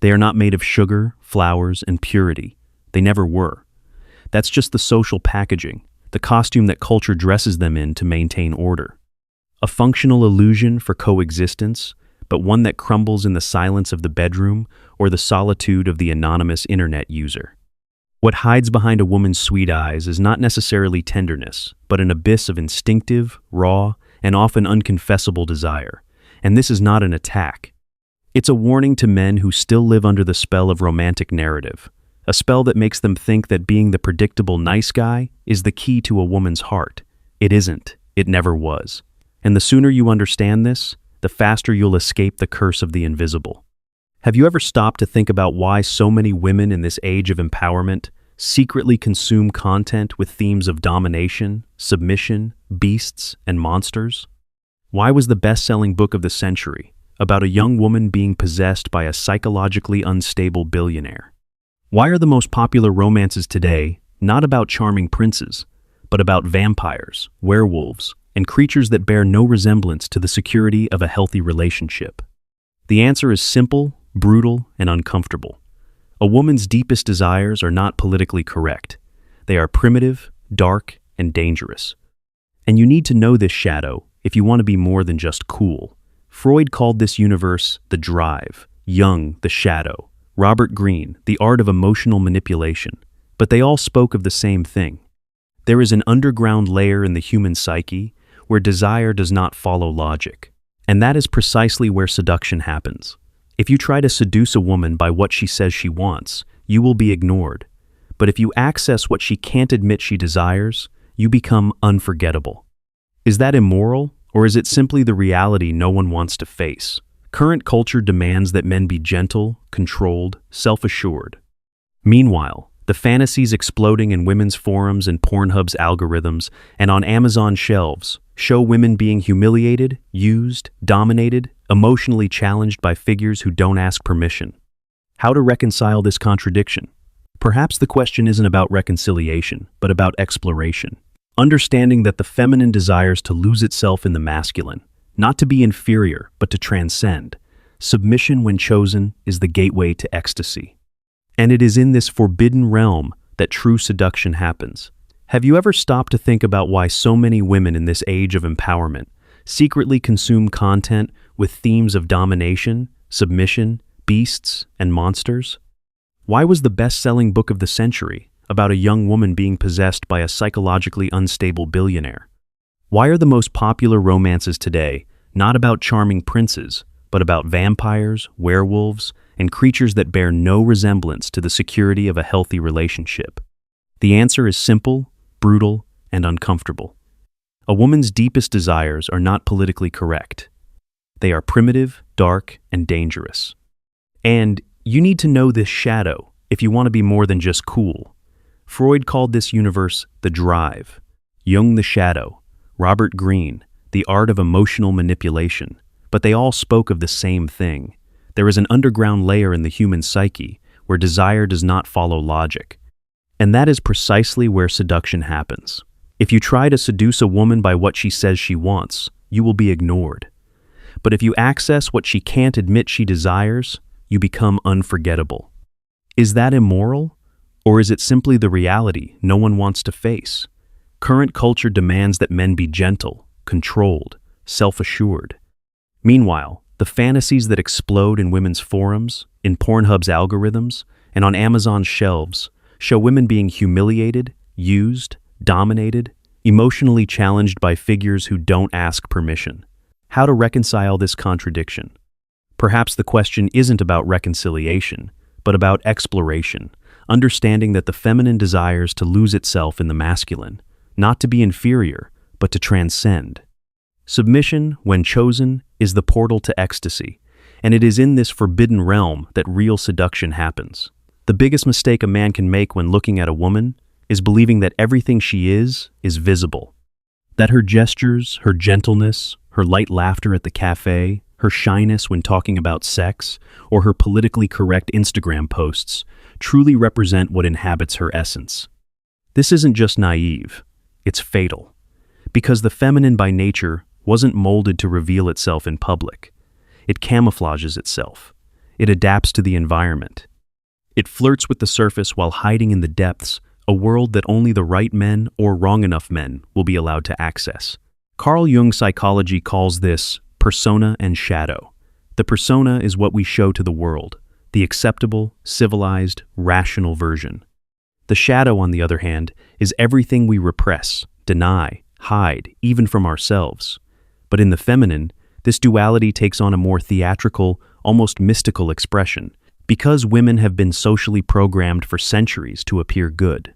They are not made of sugar, flowers, and purity. They never were. That's just the social packaging, the costume that culture dresses them in to maintain order. A functional illusion for coexistence, but one that crumbles in the silence of the bedroom or the solitude of the anonymous internet user. What hides behind a woman's sweet eyes is not necessarily tenderness, but an abyss of instinctive, raw, and often unconfessable desire. And this is not an attack. It's a warning to men who still live under the spell of romantic narrative, a spell that makes them think that being the predictable nice guy is the key to a woman's heart. It isn't. It never was. And the sooner you understand this, the faster you'll escape the curse of the invisible. Have you ever stopped to think about why so many women in this age of empowerment secretly consume content with themes of domination, submission, beasts, and monsters? Why was the best-selling book of the century about a young woman being possessed by a psychologically unstable billionaire? Why are the most popular romances today not about charming princes, but about vampires, werewolves, and creatures that bear no resemblance to the security of a healthy relationship? The answer is simple, brutal, and uncomfortable. A woman's deepest desires are not politically correct. They are primitive, dark, and dangerous. And you need to know this shadow if you want to be more than just cool. Freud called this universe the drive, Jung the shadow, Robert Greene the art of emotional manipulation, but they all spoke of the same thing. There is an underground layer in the human psyche where desire does not follow logic. And that is precisely where seduction happens. If you try to seduce a woman by what she says she wants, you will be ignored. But if you access what she can't admit she desires, you become unforgettable. Is that immoral, or is it simply the reality no one wants to face? Current culture demands that men be gentle, controlled, self-assured. Meanwhile, the fantasies exploding in women's forums and Pornhub's algorithms and on Amazon shelves show women being humiliated, used, dominated, emotionally challenged by figures who don't ask permission. How to reconcile this contradiction? Perhaps the question isn't about reconciliation, but about exploration. Understanding that the feminine desires to lose itself in the masculine, not to be inferior, but to transcend. Submission, when chosen, is the gateway to ecstasy. And it is in this forbidden realm that true seduction happens. Have you ever stopped to think about why so many women in this age of empowerment secretly consume content with themes of domination, submission, beasts, and monsters? Why was the best-selling book of the century about a young woman being possessed by a psychologically unstable billionaire? Why are the most popular romances today not about charming princes, but about vampires, werewolves, and creatures that bear no resemblance to the security of a healthy relationship? The answer is simple, brutal, and uncomfortable. A woman's deepest desires are not politically correct. They are primitive, dark, and dangerous. And you need to know this shadow if you want to be more than just cool. Freud called this universe the drive, Jung the shadow, Robert Greene the art of emotional manipulation, but they all spoke of the same thing. There is an underground layer in the human psyche where desire does not follow logic. And that is precisely where seduction happens. If you try to seduce a woman by what she says she wants, you will be ignored. But if you access what she can't admit she desires, you become unforgettable. Is that immoral? Or is it simply the reality no one wants to face? Current culture demands that men be gentle, controlled, self-assured. Meanwhile, the fantasies that explode in women's forums, in Pornhub's algorithms, and on Amazon's shelves show women being humiliated, used, dominated, emotionally challenged by figures who don't ask permission. How to reconcile this contradiction? Perhaps the question isn't about reconciliation, but about exploration, understanding that the feminine desires to lose itself in the masculine, not to be inferior, but to transcend. Submission, when chosen, is the portal to ecstasy, and it is in this forbidden realm that real seduction happens. The biggest mistake a man can make when looking at a woman is believing that everything she is visible. That her gestures, her gentleness, her light laughter at the cafe, her shyness when talking about sex, or her politically correct Instagram posts truly represent what inhabits her essence. This isn't just naive, it's fatal. Because the feminine by nature wasn't molded to reveal itself in public. It camouflages itself. It adapts to the environment. It flirts with the surface while hiding in the depths, a world that only the right men or wrong enough men will be allowed to access. Carl Jung's psychology calls this persona and shadow. The persona is what we show to the world, the acceptable, civilized, rational version. The shadow, on the other hand, is everything we repress, deny, hide, even from ourselves. But in the feminine, this duality takes on a more theatrical, almost mystical expression, because women have been socially programmed for centuries to appear good.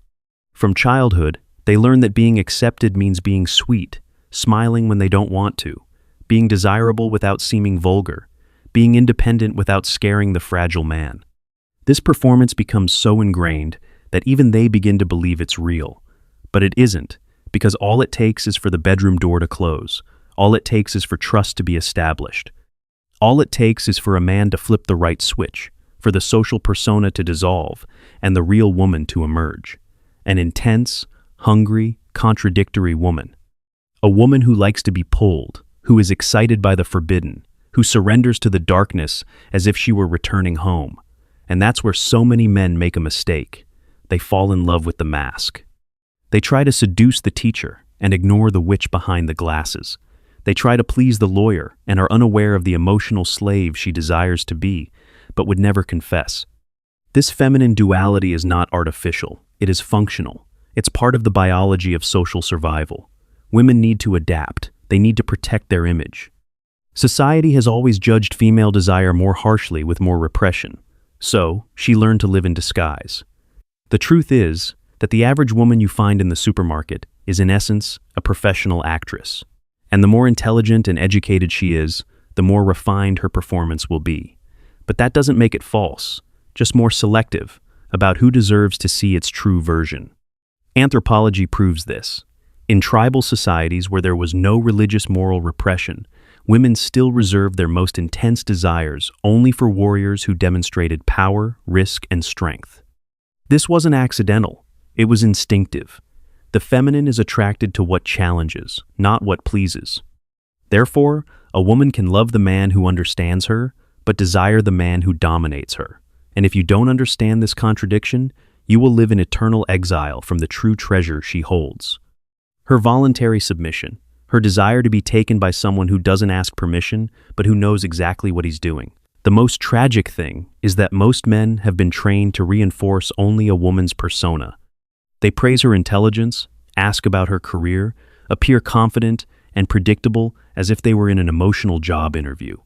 From childhood, they learn that being accepted means being sweet, smiling when they don't want to, being desirable without seeming vulgar, being independent without scaring the fragile man. This performance becomes so ingrained that even they begin to believe it's real. But it isn't, because all it takes is for the bedroom door to close. All it takes is for trust to be established. All it takes is for a man to flip the right switch, for the social persona to dissolve, and the real woman to emerge. An intense, hungry, contradictory woman. A woman who likes to be pulled, who is excited by the forbidden, who surrenders to the darkness as if she were returning home. And that's where so many men make a mistake. They fall in love with the mask. They try to seduce the teacher and ignore the witch behind the glasses. They try to please the lawyer and are unaware of the emotional slave she desires to be, but would never confess. This feminine duality is not artificial. It is functional. It's part of the biology of social survival. Women need to adapt. They need to protect their image. Society has always judged female desire more harshly with more repression. So, she learned to live in disguise. The truth is that the average woman you find in the supermarket is in essence a professional actress. And the more intelligent and educated she is, the more refined her performance will be. But that doesn't make it false, just more selective about who deserves to see its true version. Anthropology proves this. In tribal societies where there was no religious moral repression, women still reserved their most intense desires only for warriors who demonstrated power, risk, and strength. This wasn't accidental. It was instinctive. The feminine is attracted to what challenges, not what pleases. Therefore, a woman can love the man who understands her, but desire the man who dominates her. And if you don't understand this contradiction, you will live in eternal exile from the true treasure she holds. Her voluntary submission, her desire to be taken by someone who doesn't ask permission, but who knows exactly what he's doing. The most tragic thing is that most men have been trained to reinforce only a woman's persona. They praise her intelligence, ask about her career, appear confident and predictable as if they were in an emotional job interview.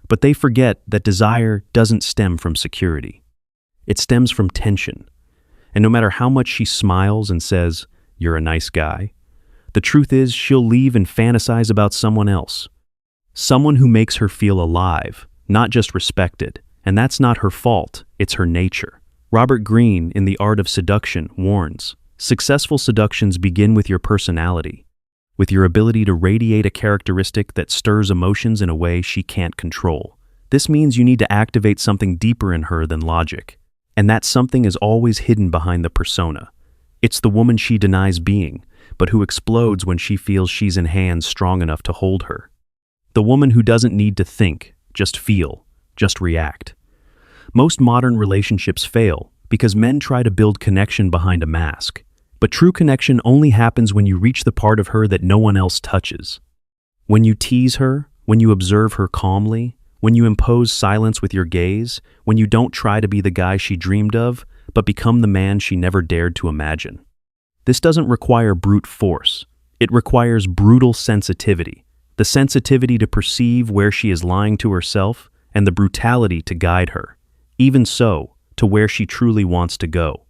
But they forget that desire doesn't stem from security. It stems from tension. And no matter how much she smiles and says, "You're a nice guy," the truth is she'll leave and fantasize about someone else. Someone who makes her feel alive, not just respected. And that's not her fault, it's her nature. Robert Greene, in The Art of Seduction, warns, successful seductions begin with your personality, with your ability to radiate a characteristic that stirs emotions in a way she can't control. This means you need to activate something deeper in her than logic. And that something is always hidden behind the persona. It's the woman she denies being, but who explodes when she feels she's in hands strong enough to hold her. The woman who doesn't need to think, just feel, just react. Most modern relationships fail because men try to build connection behind a mask. But true connection only happens when you reach the part of her that no one else touches. When you tease her, when you observe her calmly, when you impose silence with your gaze, when you don't try to be the guy she dreamed of, but become the man she never dared to imagine. This doesn't require brute force. It requires brutal sensitivity. The sensitivity to perceive where she is lying to herself, and the brutality to guide her, even so, to where she truly wants to go.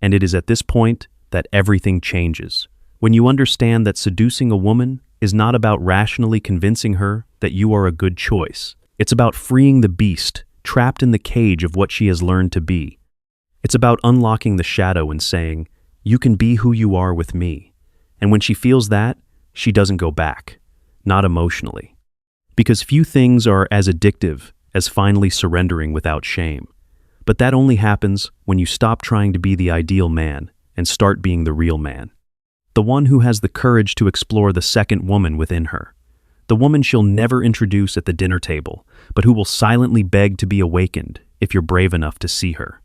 And it is at this point that everything changes. When you understand that seducing a woman is not about rationally convincing her that you are a good choice. It's about freeing the beast trapped in the cage of what she has learned to be. It's about unlocking the shadow and saying, "You can be who you are with me." And when she feels that, she doesn't go back. Not emotionally. Because few things are as addictive as finally surrendering without shame. But that only happens when you stop trying to be the ideal man and start being the real man. The one who has the courage to explore the second woman within her. The woman she'll never introduce at the dinner table, but who will silently beg to be awakened if you're brave enough to see her.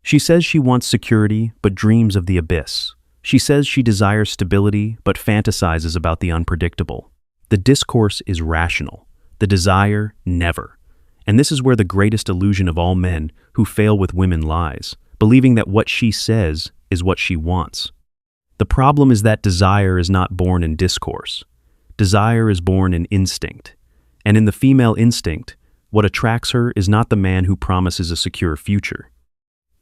She says she wants security, but dreams of the abyss. She says she desires stability, but fantasizes about the unpredictable. The discourse is rational. The desire, never. And this is where the greatest illusion of all men who fail with women lies, believing that what she says is what she wants. The problem is that desire is not born in discourse. Desire is born in instinct. And in the female instinct, what attracts her is not the man who promises a secure future.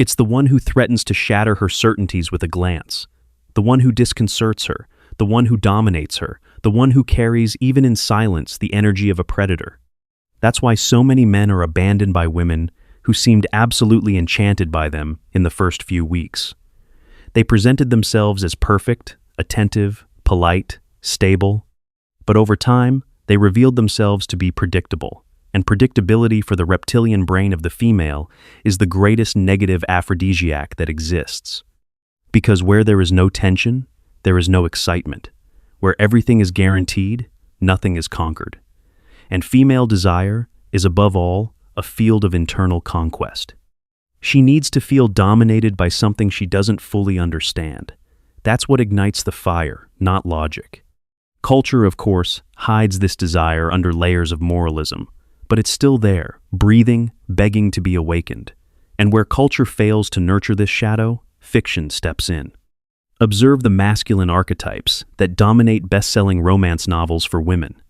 It's the one who threatens to shatter her certainties with a glance, the one who disconcerts her, the one who dominates her, the one who carries, even in silence, the energy of a predator. That's why so many men are abandoned by women who seemed absolutely enchanted by them in the first few weeks. They presented themselves as perfect, attentive, polite, stable, but over time, they revealed themselves to be predictable, and predictability for the reptilian brain of the female is the greatest negative aphrodisiac that exists. Because where there is no tension, there is no excitement. Where everything is guaranteed, nothing is conquered. And female desire is above all a field of internal conquest. She needs to feel dominated by something she doesn't fully understand. That's what ignites the fire, not logic. Culture, of course, hides this desire under layers of moralism, but it's still there, breathing, begging to be awakened. And where culture fails to nurture this shadow, fiction steps in. Observe the masculine archetypes that dominate best-selling romance novels for women.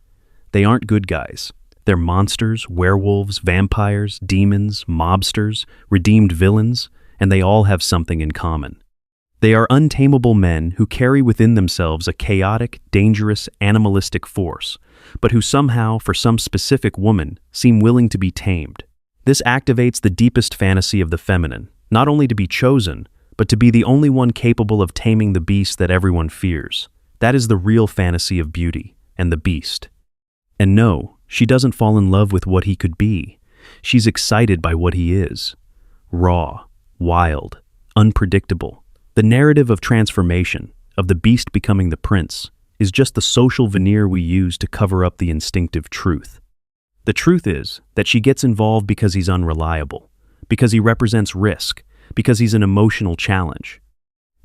They aren't good guys. They're monsters, werewolves, vampires, demons, mobsters, redeemed villains, and they all have something in common. They are untamable men who carry within themselves a chaotic, dangerous, animalistic force, but who somehow, for some specific woman, seem willing to be tamed. This activates the deepest fantasy of the feminine, not only to be chosen, but to be the only one capable of taming the beast that everyone fears. That is the real fantasy of beauty and the beast. And no, she doesn't fall in love with what he could be. She's excited by what he is. Raw, wild, unpredictable. The narrative of transformation, of the beast becoming the prince, is just the social veneer we use to cover up the instinctive truth. The truth is that she gets involved because he's unreliable, because he represents risk, because he's an emotional challenge.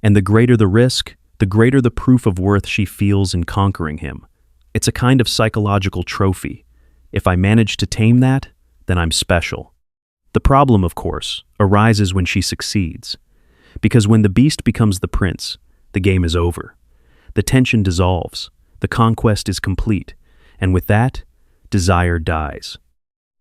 And the greater the risk, the greater the proof of worth she feels in conquering him. It's a kind of psychological trophy. If I manage to tame that, then I'm special. The problem, of course, arises when she succeeds. Because when the beast becomes the prince, the game is over. The tension dissolves, the conquest is complete, and with that, desire dies.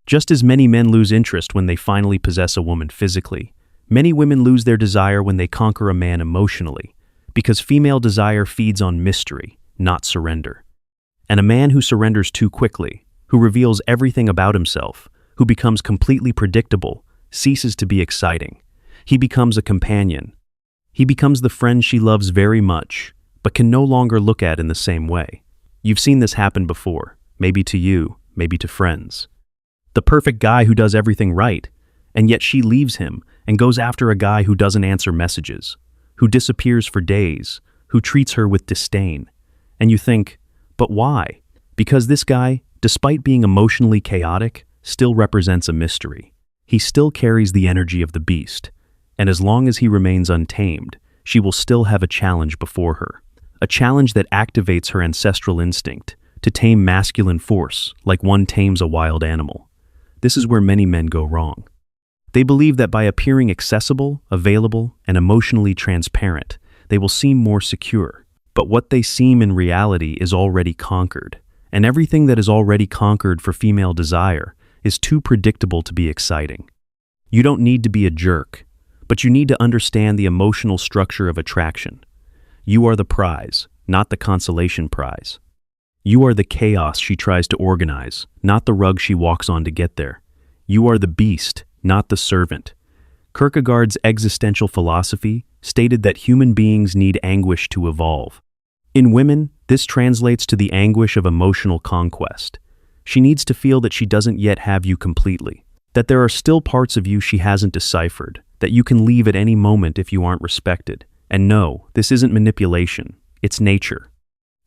Just as many men lose interest when they finally possess a woman physically, many women lose their desire when they conquer a man emotionally, because female desire feeds on mystery, not surrender. And a man who surrenders too quickly, who reveals everything about himself, who becomes completely predictable, ceases to be exciting. He becomes a companion. He becomes the friend she loves very much, but can no longer look at in the same way. You've seen this happen before, maybe to you, maybe to friends. The perfect guy who does everything right, and yet she leaves him and goes after a guy who doesn't answer messages, who disappears for days, who treats her with disdain. And you think, but why? Because this guy, despite being emotionally chaotic, still represents a mystery. He still carries the energy of the beast. And as long as he remains untamed, she will still have a challenge before her. A challenge that activates her ancestral instinct to tame masculine force like one tames a wild animal. This is where many men go wrong. They believe that by appearing accessible, available, and emotionally transparent, they will seem more secure. But what they seem in reality is already conquered. And everything that is already conquered for female desire is too predictable to be exciting. You don't need to be a jerk, but you need to understand the emotional structure of attraction. You are the prize, not the consolation prize. You are the chaos she tries to organize, not the rug she walks on to get there. You are the beast, not the servant. Kierkegaard's existential philosophy stated that human beings need anguish to evolve. In women, this translates to the anguish of emotional conquest. She needs to feel that she doesn't yet have you completely, that there are still parts of you she hasn't deciphered, that you can leave at any moment if you aren't respected. And no, this isn't manipulation, it's nature.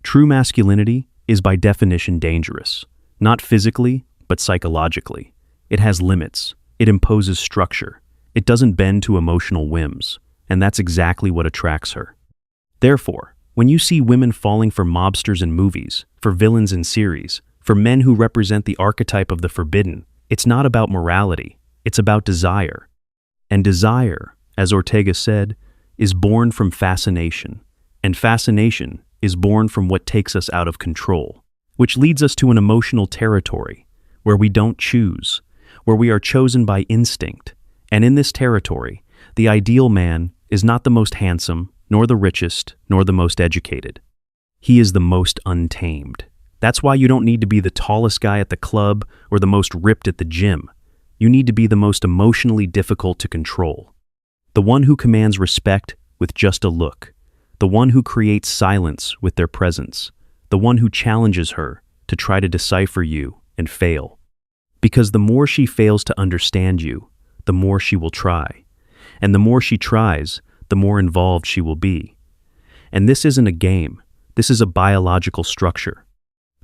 True masculinity is by definition dangerous. Not physically, but psychologically. It has limits. It imposes structure. It doesn't bend to emotional whims, and that's exactly what attracts her. Therefore, when you see women falling for mobsters in movies, for villains in series, for men who represent the archetype of the forbidden, it's not about morality, it's about desire. And desire, as Ortega said, is born from fascination, and fascination is born from what takes us out of control, which leads us to an emotional territory where we don't choose, where we are chosen by instinct. And in this territory, the ideal man is not the most handsome, nor the richest, nor the most educated. He is the most untamed. That's why you don't need to be the tallest guy at the club or the most ripped at the gym. You need to be the most emotionally difficult to control. The one who commands respect with just a look. The one who creates silence with their presence. The one who challenges her to try to decipher you and fail. Because the more she fails to understand you, the more she will try. And the more she tries, the more involved she will be. And this isn't a game. This is a biological structure.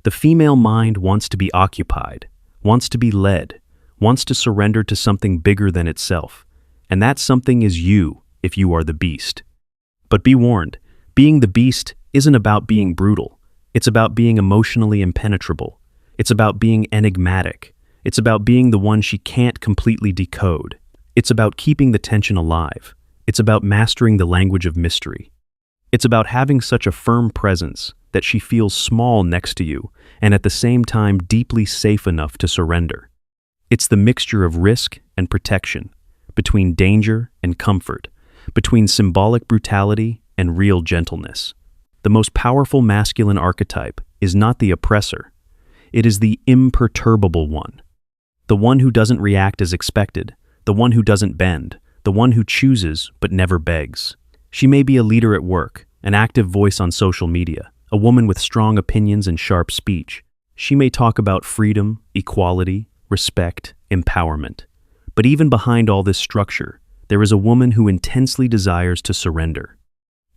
The female mind wants to be occupied, wants to be led, wants to surrender to something bigger than itself. And that something is you, if you are the beast. But be warned, being the beast isn't about being brutal. It's about being emotionally impenetrable. It's about being enigmatic. It's about being the one she can't completely decode. It's about keeping the tension alive. It's about mastering the language of mystery. It's about having such a firm presence that she feels small next to you and at the same time deeply safe enough to surrender. It's the mixture of risk and protection, between danger and comfort, between symbolic brutality and real gentleness. The most powerful masculine archetype is not the oppressor. It is the imperturbable one. The one who doesn't react as expected, the one who doesn't bend, the one who chooses but never begs. She may be a leader at work, an active voice on social media, a woman with strong opinions and sharp speech. She may talk about freedom, equality, respect, empowerment. But even behind all this structure, there is a woman who intensely desires to surrender.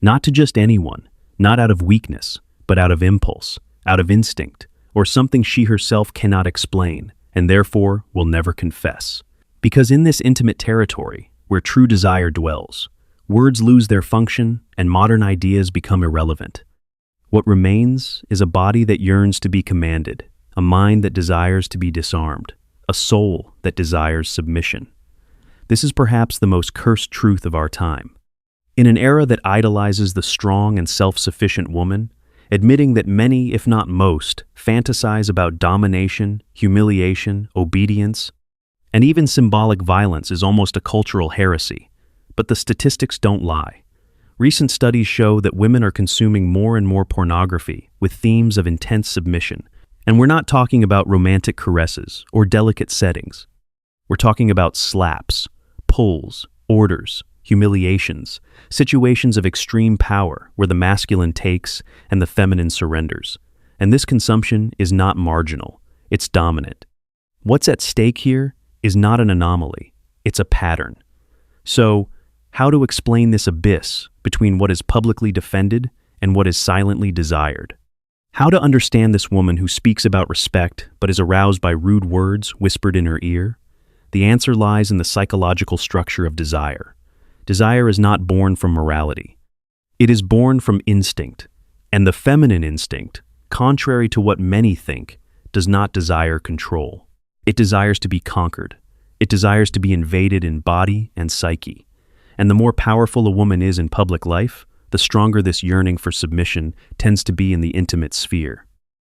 Not to just anyone, not out of weakness, but out of impulse, out of instinct, or something she herself cannot explain, and therefore will never confess. Because in this intimate territory, where true desire dwells, words lose their function and modern ideas become irrelevant. What remains is a body that yearns to be commanded, a mind that desires to be disarmed, a soul that desires submission. This is perhaps the most cursed truth of our time. In an era that idolizes the strong and self-sufficient woman, admitting that many, if not most, fantasize about domination, humiliation, obedience, and even symbolic violence is almost a cultural heresy. But the statistics don't lie. Recent studies show that women are consuming more and more pornography with themes of intense submission. And we're not talking about romantic caresses or delicate settings. We're talking about slaps, pulls, orders, humiliations, situations of extreme power where the masculine takes and the feminine surrenders. And this consumption is not marginal, it's dominant. What's at stake here is not an anomaly, it's a pattern. So, how to explain this abyss between what is publicly defended and what is silently desired? How to understand this woman who speaks about respect but is aroused by rude words whispered in her ear? The answer lies in the psychological structure of desire. Desire is not born from morality. It is born from instinct, and the feminine instinct, contrary to what many think, does not desire control. It desires to be conquered. It desires to be invaded in body and psyche. And the more powerful a woman is in public life, the stronger this yearning for submission tends to be in the intimate sphere.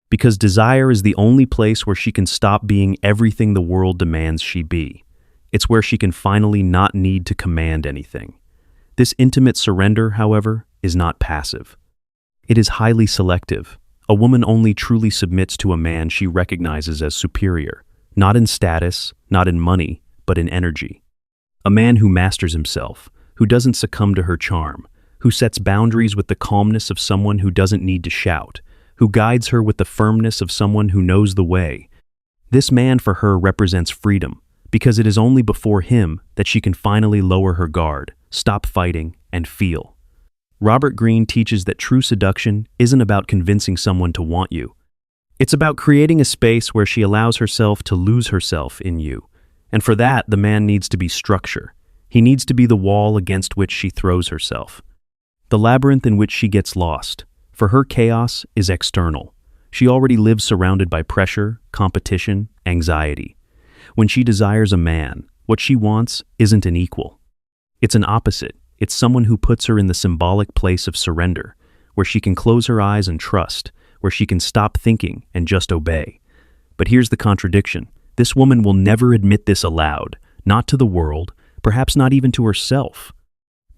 Because desire is the only place where she can stop being everything the world demands she be. It's where she can finally not need to command anything. This intimate surrender, however, is not passive. It is highly selective. A woman only truly submits to a man she recognizes as superior, not in status, not in money, but in energy. A man who masters himself, who doesn't succumb to her charm, who sets boundaries with the calmness of someone who doesn't need to shout, who guides her with the firmness of someone who knows the way. This man for her represents freedom, because it is only before him that she can finally lower her guard, stop fighting, and feel. Robert Greene teaches that true seduction isn't about convincing someone to want you. It's about creating a space where she allows herself to lose herself in you. And for that, the man needs to be structure. He needs to be the wall against which she throws herself, the labyrinth in which she gets lost. For her, chaos is external. She already lives surrounded by pressure, competition, anxiety. When she desires a man, what she wants isn't an equal. It's an opposite. It's someone who puts her in the symbolic place of surrender, where she can close her eyes and trust, where she can stop thinking and just obey. But here's the contradiction. This woman will never admit this aloud, not to the world, perhaps not even to herself.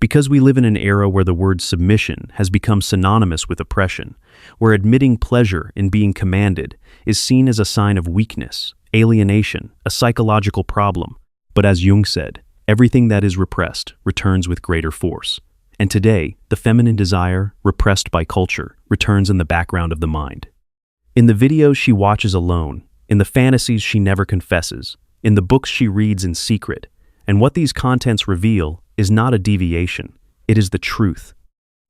Because we live in an era where the word submission has become synonymous with oppression, where admitting pleasure in being commanded is seen as a sign of weakness, alienation, a psychological problem. But as Jung said, everything that is repressed returns with greater force. And today, the feminine desire, repressed by culture, returns in the background of the mind. In the videos she watches alone, in the fantasies she never confesses, in the books she reads in secret, and what these contents reveal is not a deviation, it is the truth.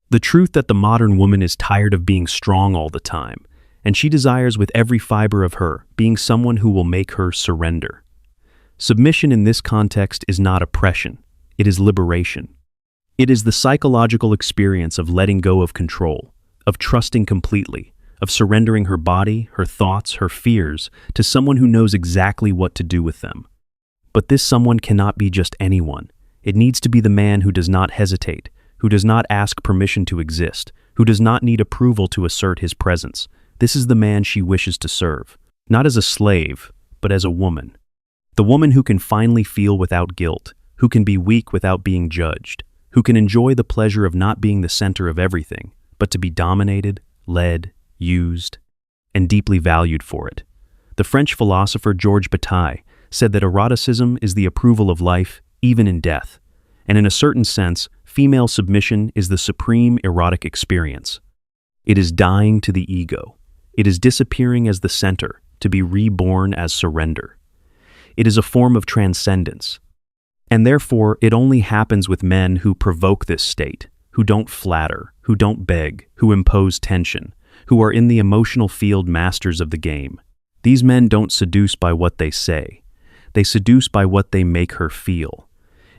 The truth that the modern woman is tired of being strong all the time, and she desires with every fiber of her being someone who will make her surrender. Submission in this context is not oppression, it is liberation. It is the psychological experience of letting go of control, of trusting completely, of surrendering her body, her thoughts, her fears to someone who knows exactly what to do with them. But this someone cannot be just anyone. It needs to be the man who does not hesitate, who does not ask permission to exist, who does not need approval to assert his presence. This is the man she wishes to serve, not as a slave, but as a woman. The woman who can finally feel without guilt, who can be weak without being judged, who can enjoy the pleasure of not being the center of everything, but to be dominated, led, used, and deeply valued for it. The French philosopher Georges Bataille said that eroticism is the approval of life, even in death, and in a certain sense, female submission is the supreme erotic experience. It is dying to the ego. It is disappearing as the center, to be reborn as surrender. It is a form of transcendence. And therefore, it only happens with men who provoke this state, who don't flatter, who don't beg, who impose tension, who are in the emotional field masters of the game. These men don't seduce by what they say. They seduce by what they make her feel.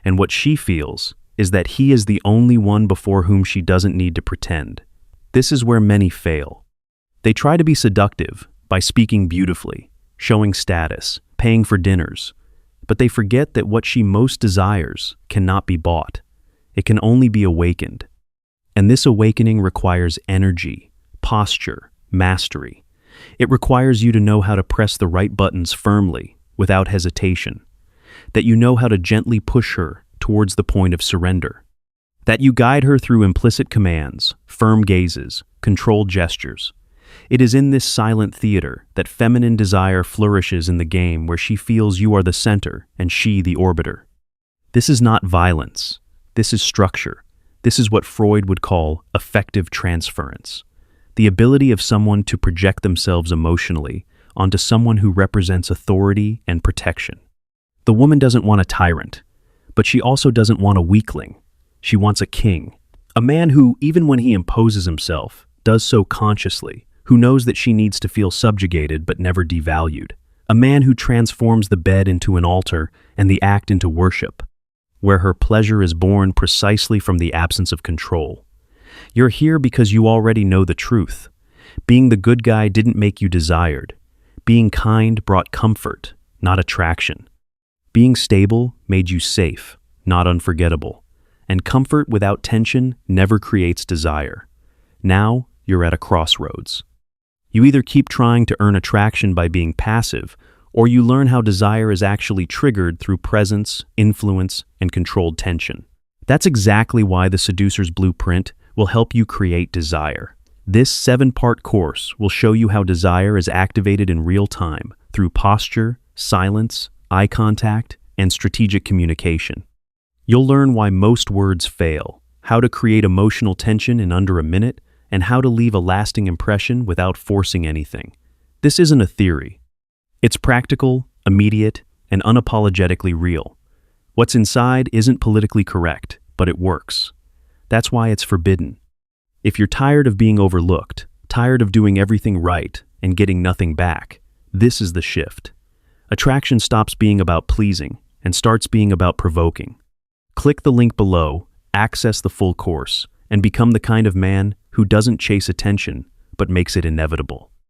And what she feels is that he is the only one before whom she doesn't need to pretend. This is where many fail. They try to be seductive by speaking beautifully, showing status, paying for dinners, but they forget that what she most desires cannot be bought. It can only be awakened. And this awakening requires energy, posture, mastery. It requires you to know how to press the right buttons firmly, without hesitation. That you know how to gently push her towards the point of surrender. That you guide her through implicit commands, firm gazes, controlled gestures. It is in this silent theater that feminine desire flourishes in the game where she feels you are the center and she the orbiter. This is not violence. This is structure. This is what Freud would call affective transference. The ability of someone to project themselves emotionally onto someone who represents authority and protection. The woman doesn't want a tyrant, but she also doesn't want a weakling. She wants a king, a man who, even when he imposes himself, does so consciously, who knows that she needs to feel subjugated but never devalued, a man who transforms the bed into an altar and the act into worship, where her pleasure is born precisely from the absence of control. You're here because you already know the truth. Being the good guy didn't make you desired. Being kind brought comfort, not attraction. Being stable made you safe, not unforgettable. And comfort without tension never creates desire. Now, you're at a crossroads. You either keep trying to earn attraction by being passive, or you learn how desire is actually triggered through presence, influence, and controlled tension. That's exactly why the Seducer's Blueprint will help you create desire. This 7-part course will show you how desire is activated in real time through posture, silence, eye contact, and strategic communication. You'll learn why most words fail, how to create emotional tension in under a minute, and how to leave a lasting impression without forcing anything. This isn't a theory. It's practical, immediate, and unapologetically real. What's inside isn't politically correct, but it works. That's why it's forbidden. If you're tired of being overlooked, tired of doing everything right, and getting nothing back. This is the shift. Attraction stops being about pleasing and starts being about provoking. Click the link below, access the full course, and become the kind of man who doesn't chase attention, but makes it inevitable.